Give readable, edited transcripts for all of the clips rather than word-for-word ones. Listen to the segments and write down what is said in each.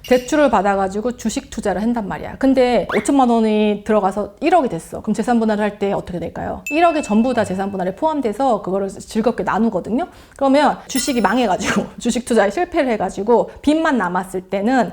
대출을 받아가지고 주식 투자를 한단 말이야. 근데 5천만 원이 들어가서 1억이 됐어. 그럼 재산 분할을 할 때 어떻게 될까요? 1억이 전부 다 재산 분할에 포함돼서 그거를 즐겁게 나누거든요. 그러면 주식이 망해가지고 주식 투자에 실패를 해가지고 빚만 남았을 때는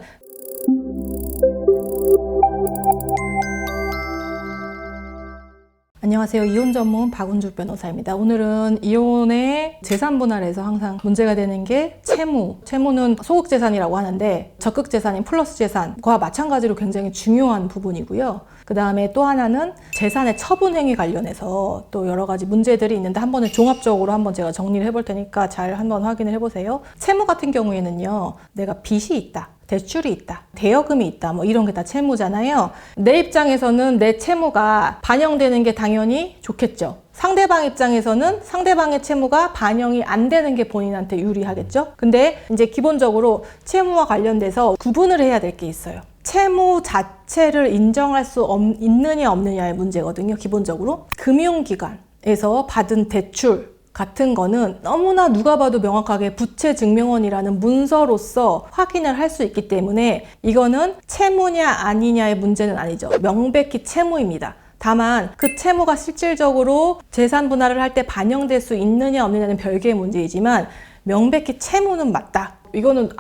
안녕하세요. 이혼 전문 박은주 변호사입니다. 오늘은 이혼의 재산 분할에서 항상 문제가 되는 게 채무. 채무는 소극 재산이라고 하는데 적극 재산인 플러스 재산과 마찬가지로 굉장히 중요한 부분이고요. 그 다음에 또 하나는 재산의 처분 행위 관련해서 또 여러 가지 문제들이 있는데 한 번은 종합적으로 한번 제가 정리를 해볼 테니까 잘 한번 확인을 해보세요. 채무 같은 경우에는요, 내가 빚이 있다, 대출이 있다, 대여금이 있다, 뭐 이런 게 다 채무잖아요. 내 입장에서는 내 채무가 반영되는 게 당연히 좋겠죠. 상대방 입장에서는 상대방의 채무가 반영이 안 되는 게 본인한테 유리하겠죠. 근데 이제 기본적으로 채무와 관련돼서 구분을 해야 될 게 있어요. 채무 자체를 인정할 수 있느냐 없느냐의 문제거든요. 기본적으로 금융기관에서 받은 대출 같은 거는 너무나 누가 봐도 명확하게 부채증명원이라는 문서로서 확인을 할 수 있기 때문에 이거는 채무냐 아니냐의 문제는 아니죠. 명백히 채무입니다. 다만 그 채무가 실질적으로 재산 분할을 할 때 반영될 수 있느냐 없느냐는 별개의 문제이지만 명백히 채무는 맞다. 이거는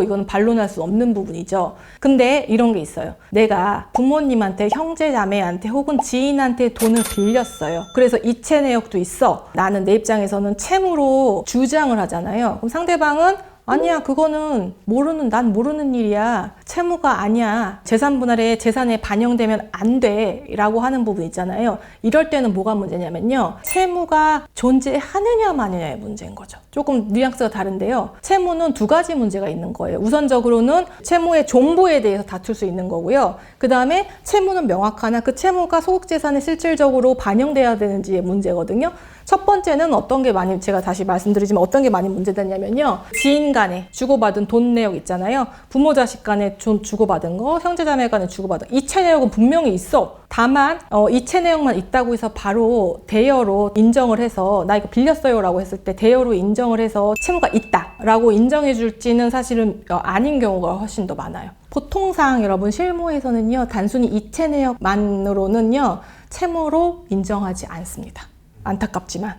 이거는 반론할 수 없는 부분이죠. 근데 이런 게 있어요. 내가 부모님한테, 형제 자매한테 혹은 지인한테 돈을 빌렸어요. 그래서 이체 내역도 있어. 나는 내 입장에서는 채무로 주장을 하잖아요. 그럼 상대방은 아니야, 그거는 난 모르는 일이야. 채무가 아니야. 재산 분할에 재산에 반영되면 안 돼. 라고 하는 부분 있잖아요. 이럴 때는 뭐가 문제냐면요. 채무가 존재하느냐 마느냐의 문제인 거죠. 조금 뉘앙스가 다른데요. 채무는 두 가지 문제가 있는 거예요. 우선적으로는 채무의 종부에 대해서 다툴 수 있는 거고요. 그 다음에 채무는 명확하나 그 채무가 소극재산에 실질적으로 반영돼야 되는지의 문제거든요. 첫 번째는 제가 다시 말씀드리지만 어떤 게 많이 문제되냐면요. 지인 간에 주고받은 돈 내역 있잖아요. 부모 자식 간에 주고받은 거, 형제 자매 간에 주고받은 이체 내역은 분명히 있어. 다만 이체 내역만 있다고 해서 바로 대여로 인정을 해서 나 이거 빌렸어요 라고 했을 때 대여로 인정을 해서 채무가 있다 라고 인정해 줄지는 사실은 아닌 경우가 훨씬 더 많아요. 보통상 여러분 실무에서는요, 단순히 이체 내역만으로는요 채무로 인정하지 않습니다. 안타깝지만.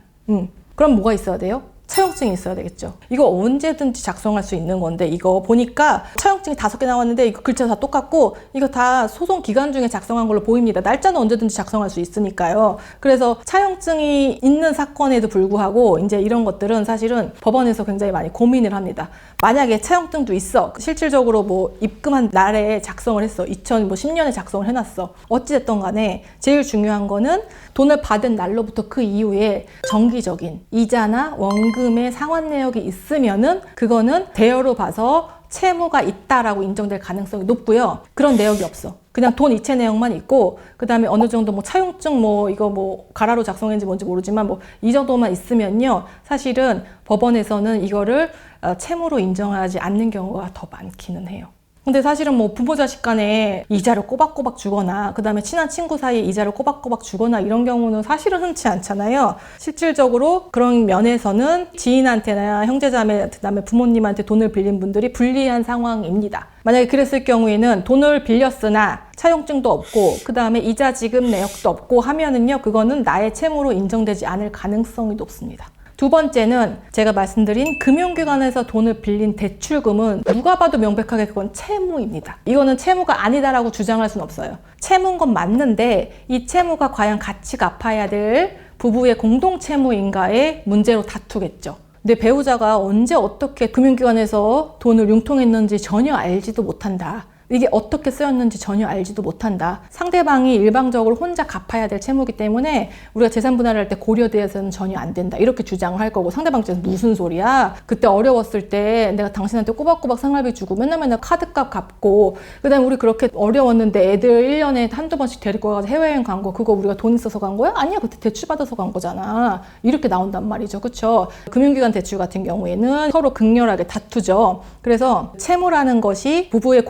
그럼 뭐가 있어야 돼요? 차용증이 있어야 되겠죠. 이거 언제든지 작성할 수 있는 건데, 이거 보니까 차용증이 5개 나왔는데 이거 글자 다 똑같고 이거 다 소송 기간 중에 작성한 걸로 보입니다. 날짜는 언제든지 작성할 수 있으니까요. 그래서 차용증이 있는 사건에도 불구하고 이제 이런 것들은 사실은 법원에서 굉장히 많이 고민을 합니다. 만약에 차용증도 있어. 실질적으로 뭐 입금한 날에 작성을 했어. 2010년에 작성을 해놨어. 어찌됐든 간에 제일 중요한 거는 돈을 받은 날로부터 그 이후에 정기적인 이자나 원금의 상환 내역이 있으면은 그거는 대여로 봐서 채무가 있다라고 인정될 가능성이 높고요. 그런 내역이 없어. 그냥 돈 이체 내역만 있고 그 다음에 어느 정도 뭐 차용증 이거 가라로 작성했는지 뭔지 모르지만 이 정도만 있으면요. 사실은 법원에서는 이거를 채무로 인정하지 않는 경우가 더 많기는 해요. 근데 사실은 부모 자식 간에 이자를 꼬박꼬박 주거나 그 다음에 친한 친구 사이에 이자를 꼬박꼬박 주거나 이런 경우는 사실은 흔치 않잖아요. 실질적으로 그런 면에서는 지인한테나 형제자매, 그 다음에 부모님한테 돈을 빌린 분들이 불리한 상황입니다. 만약에 그랬을 경우에는 돈을 빌렸으나 차용증도 없고 그 다음에 이자 지급 내역도 없고 하면은요, 그거는 나의 채무로 인정되지 않을 가능성이 높습니다. 두 번째는 제가 말씀드린 금융기관에서 돈을 빌린 대출금은 누가 봐도 명백하게 그건 채무입니다. 이거는 채무가 아니다라고 주장할 수는 없어요. 채무인 건 맞는데 이 채무가 과연 같이 갚아야 될 부부의 공동채무인가의 문제로 다투겠죠. 근데 배우자가 언제 어떻게 금융기관에서 돈을 융통했는지 전혀 알지도 못한다. 이게 어떻게 쓰였는지 전혀 알지도 못한다. 상대방이 일방적으로 혼자 갚아야 될 채무이기 때문에 우리가 재산 분할을 할 때 고려돼서는 전혀 안 된다. 이렇게 주장을 할 거고, 상대방 입장에서 무슨 소리야? 그때 어려웠을 때 내가 당신한테 꼬박꼬박 생활비 주고 맨날 카드값 갚고 그 다음에 우리 그렇게 어려웠는데 애들 1년에 한두 번씩 데리고 가서 해외여행 간 거 그거 우리가 돈 있어서 간 거야? 아니야, 그때 대출 받아서 간 거잖아. 이렇게 나온단 말이죠. 그쵸? 금융기관 대출 같은 경우에는 서로 극렬하게 다투죠. 그래서 채무라는 것이 부부의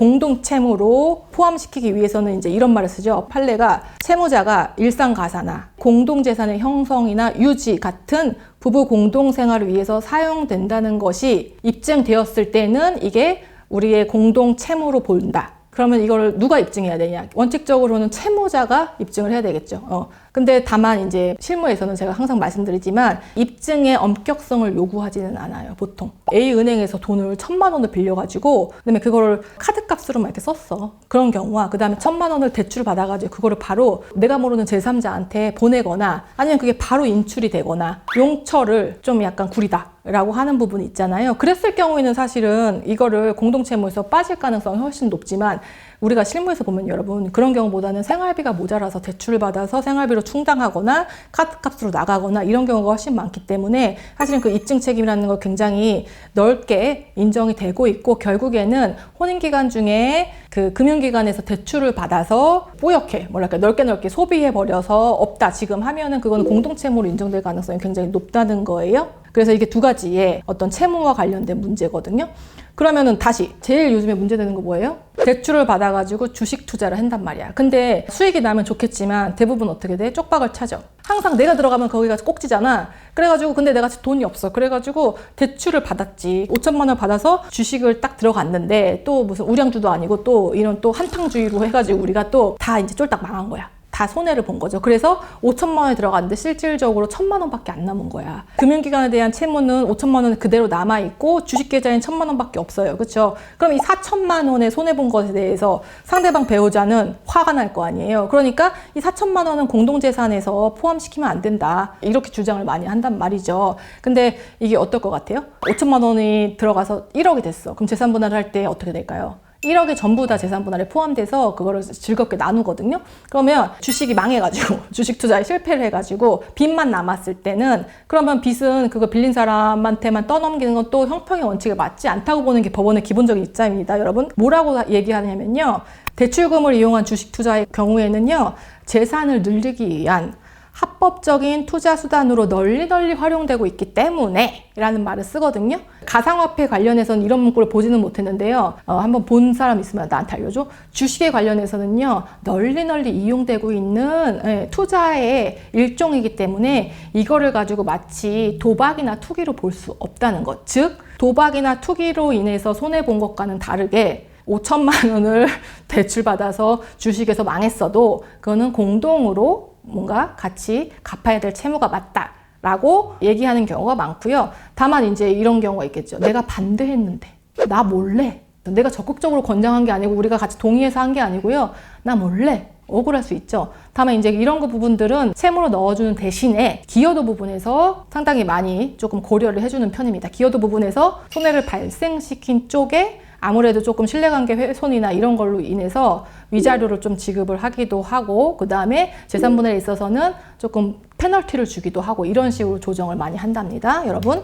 채무로 포함시키기 위해서는 이제 이런 말을 쓰죠. 판례가 채무자가 일상가사나 공동재산의 형성이나 유지 같은 부부 공동생활을 위해서 사용된다는 것이 입증되었을 때는 이게 우리의 공동 채무로 본다. 그러면 이걸 누가 입증해야 되냐? 원칙적으로는 채무자가 입증을 해야 되겠죠. 근데 다만 이제 실무에서는 제가 항상 말씀드리지만 입증의 엄격성을 요구하지는 않아요, 보통. A은행에서 돈을 1,000만 원을 빌려가지고 그다음에 그거를 카드값으로 막 이렇게 썼어. 그런 경우와 그다음에 1,000만 원을 대출을 받아가지고 그거를 바로 내가 모르는 제3자한테 보내거나 아니면 그게 바로 인출이 되거나 용처를 좀 약간 구리다 라고 하는 부분이 있잖아요. 그랬을 경우에는 사실은 이거를 공동채무에서 빠질 가능성이 훨씬 높지만 우리가 실무에서 보면 여러분 그런 경우보다는 생활비가 모자라서 대출을 받아서 생활비로 충당하거나 카드값으로 나가거나 이런 경우가 훨씬 많기 때문에 사실은 그 입증 책임이라는 거 굉장히 넓게 인정이 되고 있고 결국에는 혼인기간 중에 그 금융기관에서 대출을 받아서 뽀얗게 뭐랄까 넓게 소비해버려서 없다 지금 하면은 그거는 공동채무로 인정될 가능성이 굉장히 높다는 거예요. 그래서 이게 두 가지의 어떤 채무와 관련된 문제거든요. 그러면은 다시 제일 요즘에 문제되는 거 뭐예요? 대출을 받아가지고 주식 투자를 한단 말이야. 근데 수익이 나면 좋겠지만 대부분 어떻게 돼? 쪽박을 찾아. 항상 내가 들어가면 거기가 꼭지잖아. 그래가지고 근데 내가 돈이 없어. 그래가지고 대출을 받았지. 5천만 원 받아서 주식을 딱 들어갔는데 또 무슨 우량주도 아니고 또 이런 또 한탕주의로 해가지고 우리가 또 다 이제 쫄딱 망한 거야. 다 손해를 본 거죠. 그래서 5천만 원이 들어갔는데 실질적으로 1,000만 원밖에 안 남은 거야. 금융기관에 대한 채무는 5천만 원은 그대로 남아있고 주식계좌엔 1,000만 원밖에 없어요. 그렇죠? 그럼 이 4천만 원에 손해본 것에 대해서 상대방 배우자는 화가 날 거 아니에요. 그러니까 이 4천만 원은 공동재산에서 포함시키면 안 된다. 이렇게 주장을 많이 한단 말이죠. 근데 이게 어떨 것 같아요? 5천만 원이 들어가서 1억이 됐어. 그럼 재산분할을 할 때 어떻게 될까요? 1억이 전부 다 재산분할에 포함돼서 그거를 즐겁게 나누거든요. 그러면 주식이 망해가지고 주식 투자에 실패를 해가지고 빚만 남았을 때는 그러면 빚은 그거 빌린 사람한테만 떠넘기는 건 또 형평의 원칙에 맞지 않다고 보는 게 법원의 기본적인 입장입니다. 여러분 뭐라고 얘기하냐면요. 대출금을 이용한 주식 투자의 경우에는요. 재산을 늘리기 위한 합법적인 투자 수단으로 널리 활용되고 있기 때문에 라는 말을 쓰거든요. 가상화폐 관련해서는 이런 문구를 보지는 못했는데요. 한번 본 사람 있으면 나한테 알려줘. 주식에 관련해서는요. 널리 이용되고 있는 투자의 일종이기 때문에 이거를 가지고 마치 도박이나 투기로 볼 수 없다는 것. 즉 도박이나 투기로 인해서 손해본 것과는 다르게 5천만 원을 대출받아서 주식에서 망했어도 그거는 공동으로 뭔가 같이 갚아야 될 채무가 맞다라고 얘기하는 경우가 많고요. 다만 이제 이런 경우가 있겠죠. 내가 반대했는데 나 몰래 내가 적극적으로 권장한 게 아니고 우리가 같이 동의해서 한 게 아니고요. 나 몰래 억울할 수 있죠. 다만 이제 이런 거 부분들은 채무로 넣어주는 대신에 기여도 부분에서 상당히 많이 조금 고려를 해주는 편입니다. 기여도 부분에서 손해를 발생시킨 쪽에 아무래도 조금 신뢰관계 훼손이나 이런 걸로 인해서 위자료를 좀 지급을 하기도 하고 그 다음에 재산분할에 있어서는 조금 페널티를 주기도 하고 이런 식으로 조정을 많이 한답니다. 여러분.